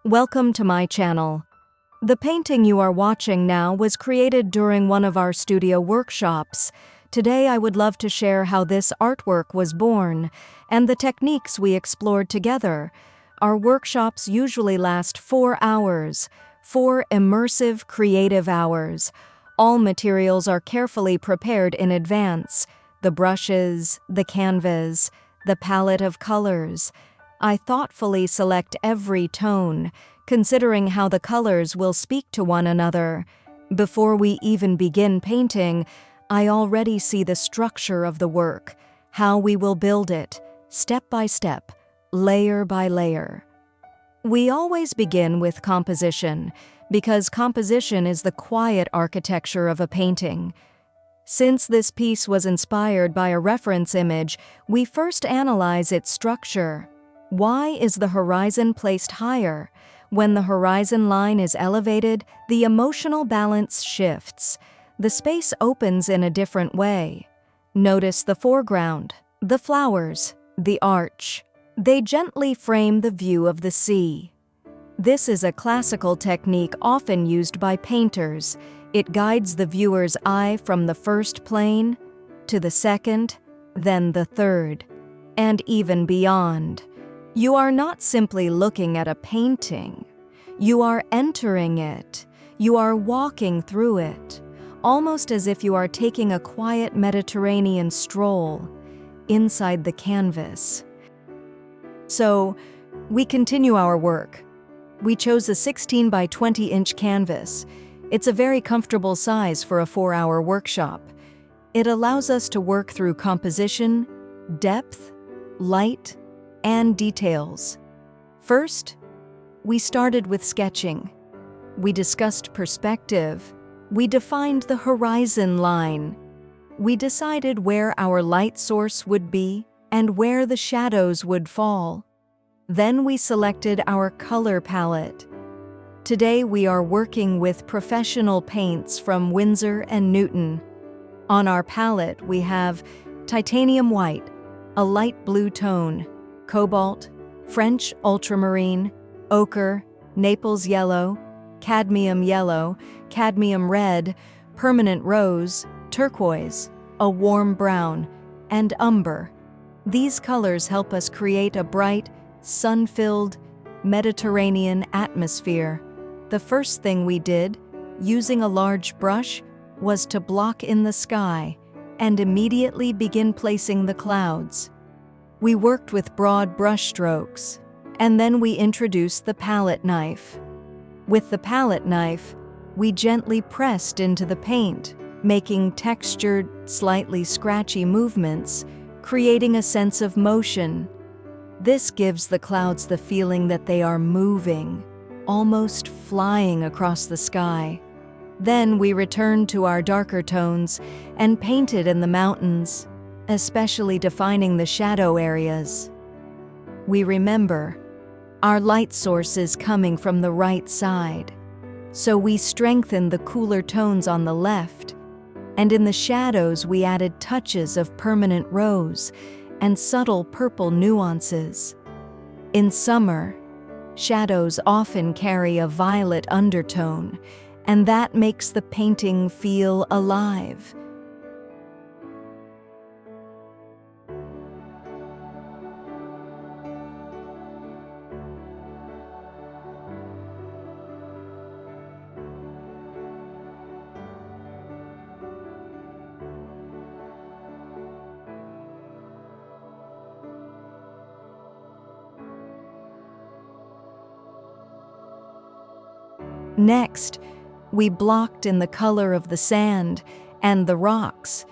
Welcome to my channel. The painting you are watching now was created during one of our studio workshops. Today I would love to share how this artwork was born and the techniques we explored together. Our workshops usually last 4 hours, 4 immersive, creative hours. All materials are carefully prepared in advance: the brushes, the canvas, the palette of colors. I thoughtfully select every tone, considering how the colors will speak to one another. Before we even begin painting, I already see the structure of the work, how we will build it, step by step, layer by layer. We always begin with composition, because composition is the quiet architecture of a painting. Since this piece was inspired by a reference image, we first analyze its structure. Why is the horizon placed higher? When the horizon line is elevated, the emotional balance shifts. The space opens in a different way. Notice the foreground, the flowers, the arch. They gently frame the view of the sea. This is a classical technique often used by painters. It guides the viewer's eye from the first plane to the second, then the third, and even beyond. You are not simply looking at a painting. You are entering it. You are walking through it, almost as if you are taking a quiet Mediterranean stroll inside the canvas. So, we continue our work. We chose a 16 by 20 inch canvas. It's a very comfortable size for a 4-hour workshop. It allows us to work through composition, depth, light, and details. First, we started with sketching. We discussed perspective. We defined the horizon line. We decided where our light source would be and where the shadows would fall. Then we selected our color palette. Today we are working with professional paints from Winsor and Newton. On our palette we have titanium white, a light blue tone, cobalt, French ultramarine, ochre, Naples yellow, cadmium red, permanent rose, turquoise, a warm brown, and umber. These colors help us create a bright, sun-filled, Mediterranean atmosphere. The first thing we did, using a large brush, was to block in the sky and immediately begin placing the clouds. We worked with broad brush strokes, and then we introduced the palette knife. With the palette knife, we gently pressed into the paint, making textured, slightly scratchy movements, creating a sense of motion. This gives the clouds the feeling that they are moving, almost flying across the sky. Then we returned to our darker tones and painted in the mountains, especially defining the shadow areas. We remember, our light source is coming from the right side, so we strengthened the cooler tones on the left, and in the shadows we added touches of permanent rose and subtle purple nuances. In summer, shadows often carry a violet undertone, and that makes the painting feel alive. Next, we blocked in the color of the sand and the rocks.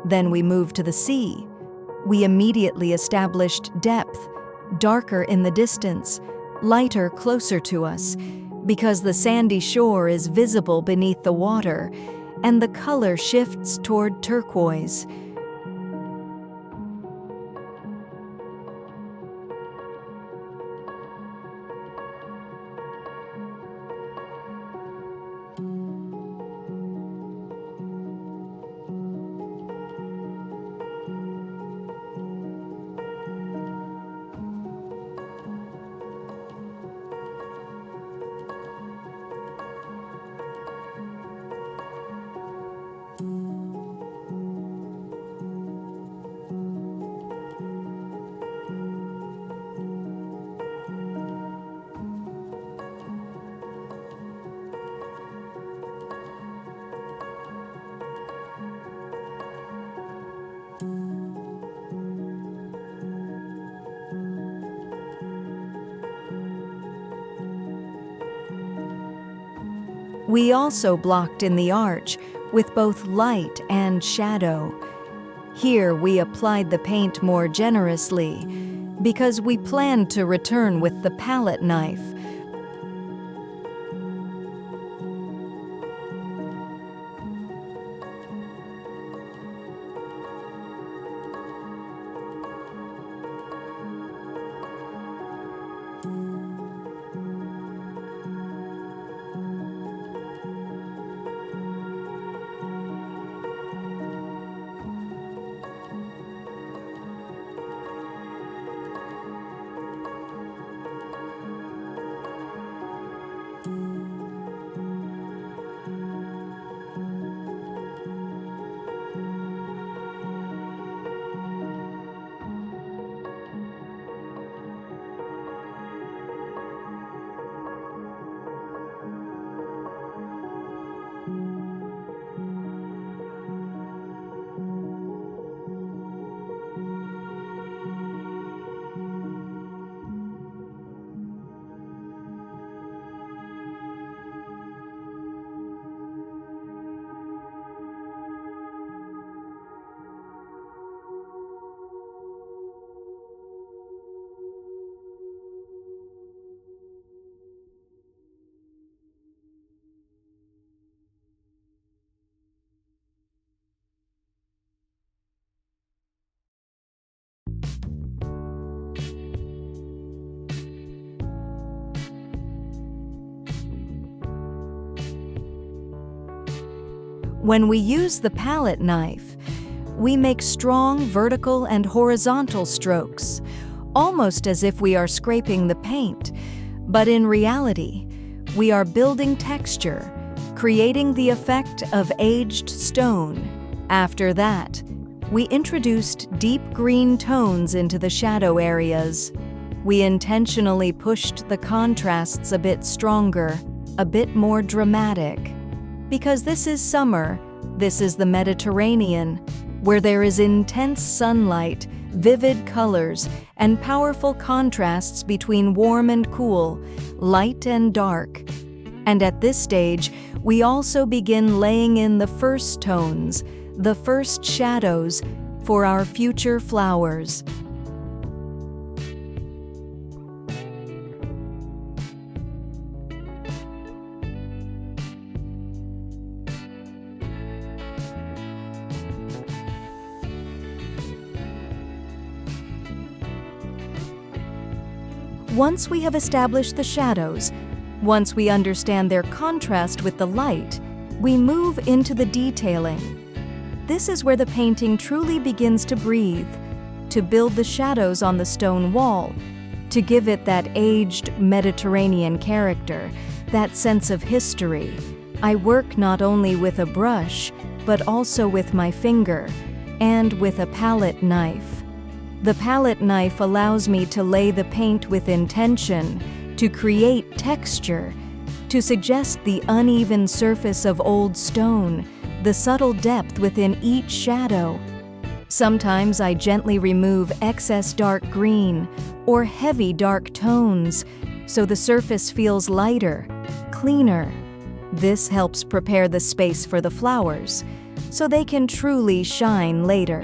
Then we moved to the sea. We immediately established depth, darker in the distance, lighter closer to us, because the sandy shore is visible beneath the water, and the color shifts toward turquoise. We also blocked in the arch with both light and shadow. Here we applied the paint more generously because we planned to return with the palette knife. When we use the palette knife, we make strong vertical and horizontal strokes, almost as if we are scraping the paint. But in reality, we are building texture, creating the effect of aged stone. After that, we introduced deep green tones into the shadow areas. We intentionally pushed the contrasts a bit stronger, a bit more dramatic. Because this is summer, this is the Mediterranean, where there is intense sunlight, vivid colors, and powerful contrasts between warm and cool, light and dark. And at this stage, we also begin laying in the first tones, the first shadows, for our future flowers. Once we have established the shadows, once we understand their contrast with the light, we move into the detailing. This is where the painting truly begins to breathe, to build the shadows on the stone wall, to give it that aged Mediterranean character, that sense of history. I work not only with a brush, but also with my finger, and with a palette knife. The palette knife allows me to lay the paint with intention, to create texture, to suggest the uneven surface of old stone, the subtle depth within each shadow. Sometimes I gently remove excess dark green or heavy dark tones, so the surface feels lighter, cleaner. This helps prepare the space for the flowers, so they can truly shine later.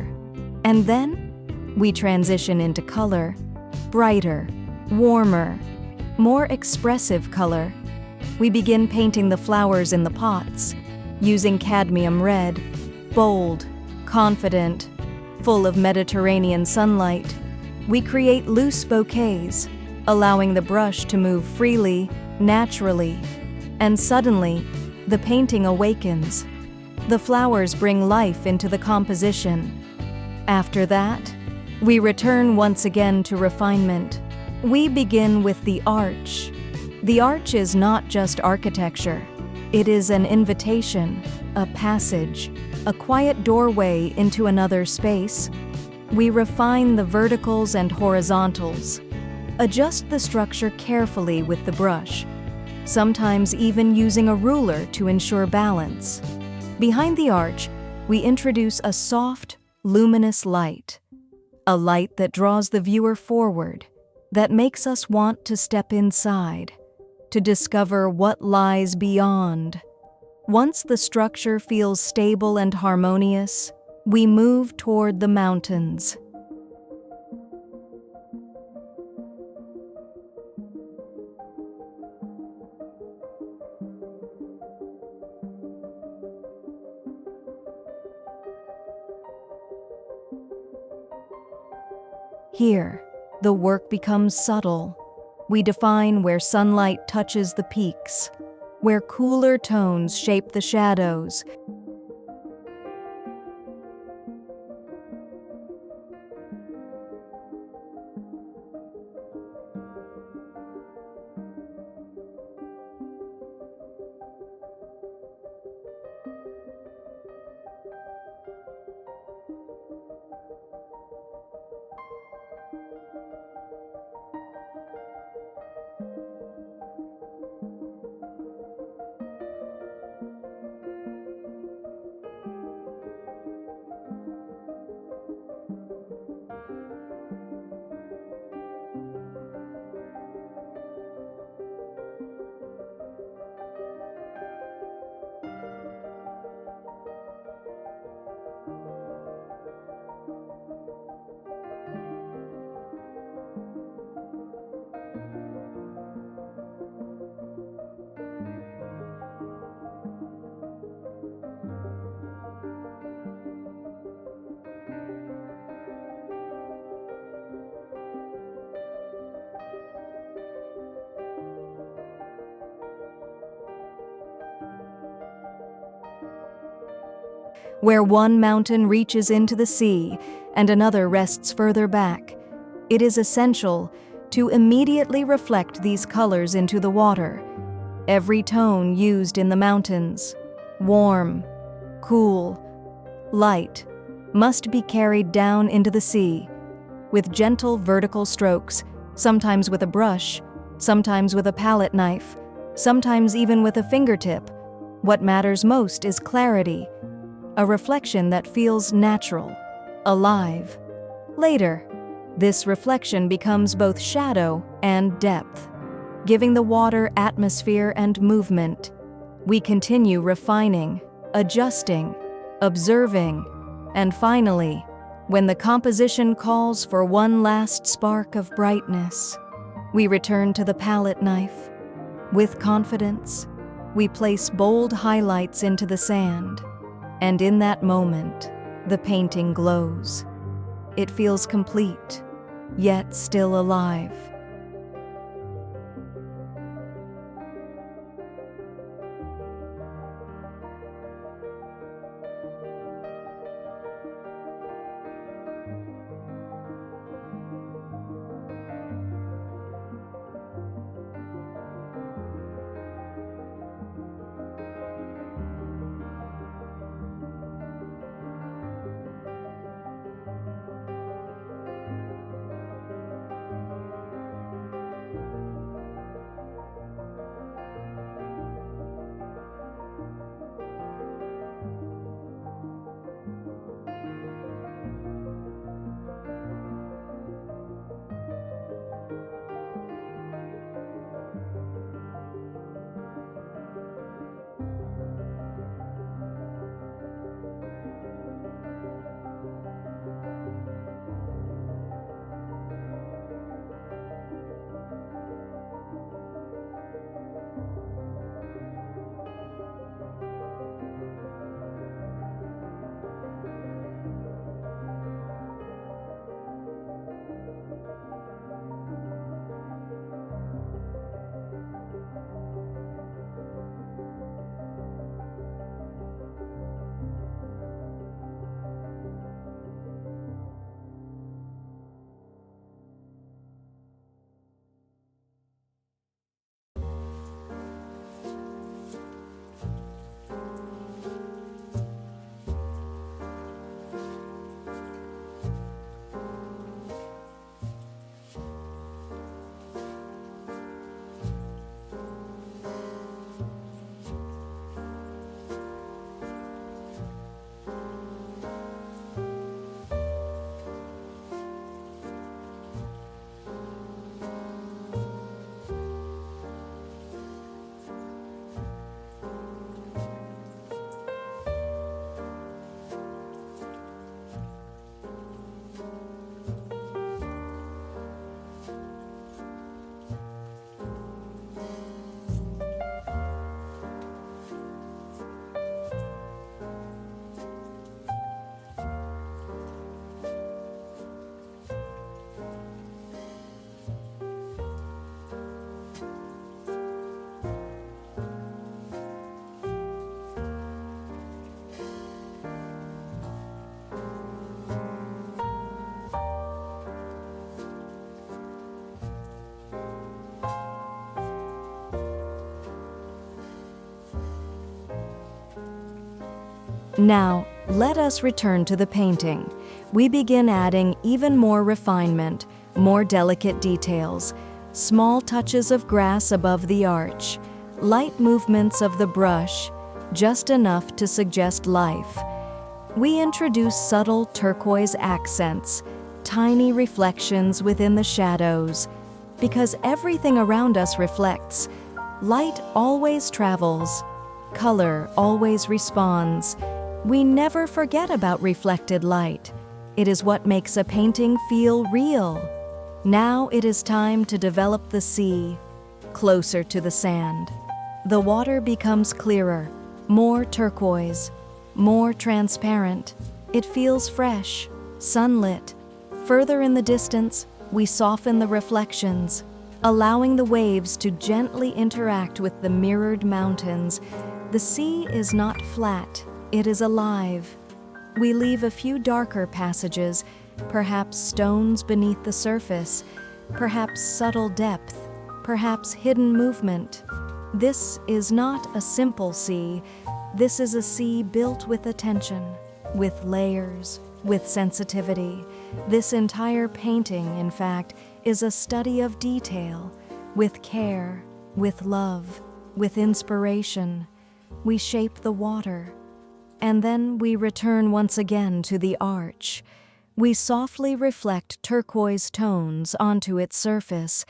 And then we transition into color, brighter, warmer, more expressive color. We begin painting the flowers in the pots, using cadmium red, bold, confident, full of Mediterranean sunlight. We create loose bouquets, allowing the brush to move freely, naturally. And suddenly, the painting awakens. The flowers bring life into the composition. After that, we return once again to refinement. We begin with the arch. The arch is not just architecture. It is an invitation, a passage, a quiet doorway into another space. We refine the verticals and horizontals, adjust the structure carefully with the brush, sometimes even using a ruler to ensure balance. Behind the arch, we introduce a soft, luminous light, a light that draws the viewer forward, that makes us want to step inside, to discover what lies beyond. Once the structure feels stable and harmonious, we move toward the mountains. Here, the work becomes subtle. We define where sunlight touches the peaks, where cooler tones shape the shadows. Where one mountain reaches into the sea and another rests further back, it is essential to immediately reflect these colors into the water. Every tone used in the mountains, warm, cool, light, must be carried down into the sea with gentle vertical strokes, sometimes with a brush, sometimes with a palette knife, sometimes even with a fingertip. What matters most is clarity, a reflection that feels natural, alive. Later, this reflection becomes both shadow and depth, giving the water atmosphere and movement. We continue refining, adjusting, observing, and finally, when the composition calls for one last spark of brightness, we return to the palette knife. With confidence, we place bold highlights into the sand, and in that moment, the painting glows. It feels complete, yet still alive. Now, let us return to the painting. We begin adding even more refinement, more delicate details, small touches of grass above the arch, light movements of the brush, just enough to suggest life. We introduce subtle turquoise accents, tiny reflections within the shadows, because everything around us reflects. Light always travels, color always responds. We never forget about reflected light. It is what makes a painting feel real. Now it is time to develop the sea, closer to the sand. The water becomes clearer, more turquoise, more transparent. It feels fresh, sunlit. Further in the distance, we soften the reflections, allowing the waves to gently interact with the mirrored mountains. The sea is not flat, it is alive. We leave a few darker passages, perhaps stones beneath the surface, perhaps subtle depth, perhaps hidden movement. This is not a simple sea. This is a sea built with attention, with layers, with sensitivity. This entire painting, in fact, is a study of detail, with care, with love, with inspiration. We shape the water, and then we return once again to the arch. We softly reflect turquoise tones onto its surface,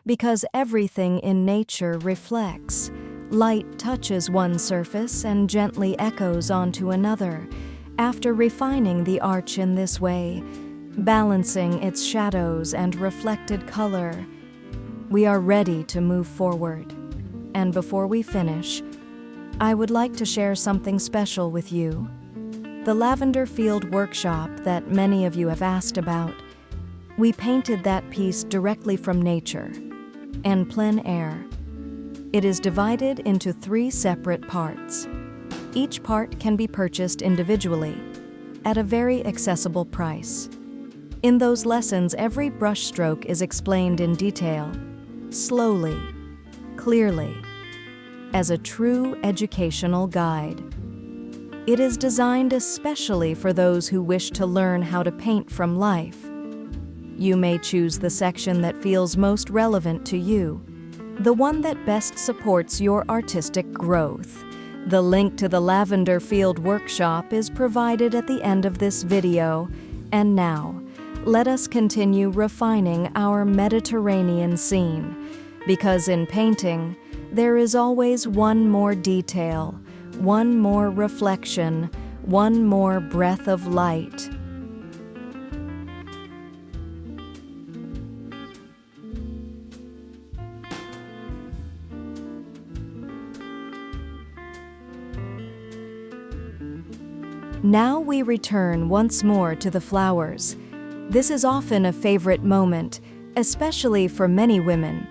because everything in nature reflects. Light touches one surface and gently echoes onto another. After refining the arch in this way, balancing its shadows and reflected color, we are ready to move forward. And before we finish, I would like to share something special with you. The lavender field workshop that many of you have asked about. We painted that piece directly from nature, en plein air. It is divided into 3 separate parts. Each part can be purchased individually at a very accessible price. In those lessons, every brushstroke is explained in detail, slowly, clearly, as a true educational guide. It is designed especially for those who wish to learn how to paint from life. You may choose the section that feels most relevant to you, the one that best supports your artistic growth. The link to the Lavender Field Workshop is provided at the end of this video. And now, let us continue refining our Mediterranean scene, because in painting, there is always one more detail, one more reflection, one more breath of light. Now we return once more to the flowers. This is often a favorite moment, especially for many women,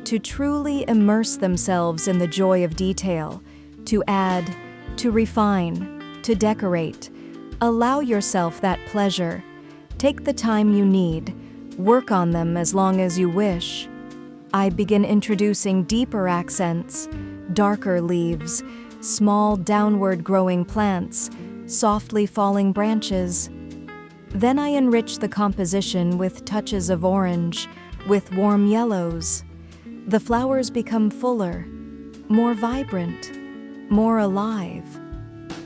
to truly immerse themselves in the joy of detail, to add, to refine, to decorate. Allow yourself that pleasure. Take the time you need. Work on them as long as you wish. I begin introducing deeper accents, darker leaves, small downward growing plants, softly falling branches. Then I enrich the composition with touches of orange, with warm yellows. The flowers become fuller, more vibrant, more alive.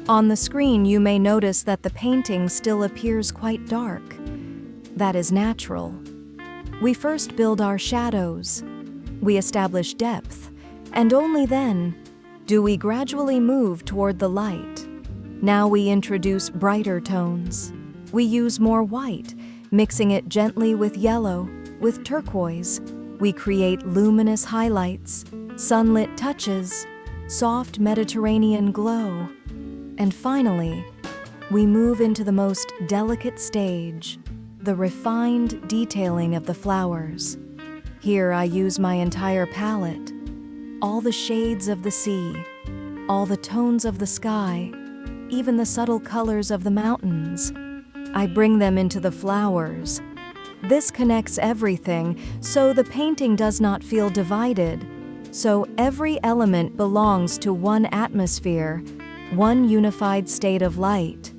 On the screen, you may notice that the painting still appears quite dark. That is natural. We first build our shadows. We establish depth, and only then do we gradually move toward the light. Now we introduce brighter tones. We use more white, mixing it gently with yellow, with turquoise. We create luminous highlights, sunlit touches, soft Mediterranean glow. And finally, we move into the most delicate stage, the refined detailing of the flowers. Here I use my entire palette, all the shades of the sea, all the tones of the sky, even the subtle colors of the mountains. I bring them into the flowers. This connects everything, so the painting does not feel divided. So every element belongs to one atmosphere, one unified state of light.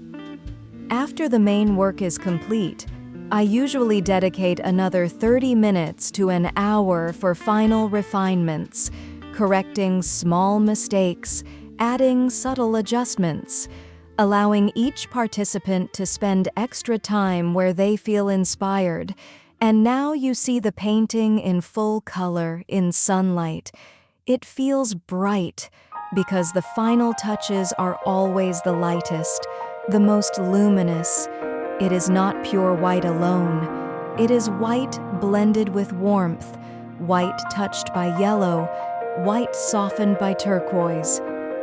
After the main work is complete, I usually dedicate another 30 minutes to an hour for final refinements, correcting small mistakes, adding subtle adjustments, allowing each participant to spend extra time where they feel inspired. And now you see the painting in full color, in sunlight. It feels bright because the final touches are always the lightest, the most luminous. It is not pure white alone. It is white blended with warmth, white touched by yellow, white softened by turquoise.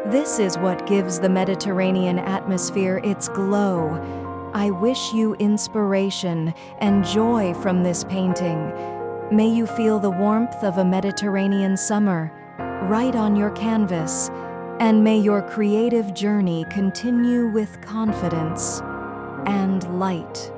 This is what gives the Mediterranean atmosphere its glow. I wish you inspiration and joy from this painting. May you feel the warmth of a Mediterranean summer right on your canvas, and may your creative journey continue with confidence and light.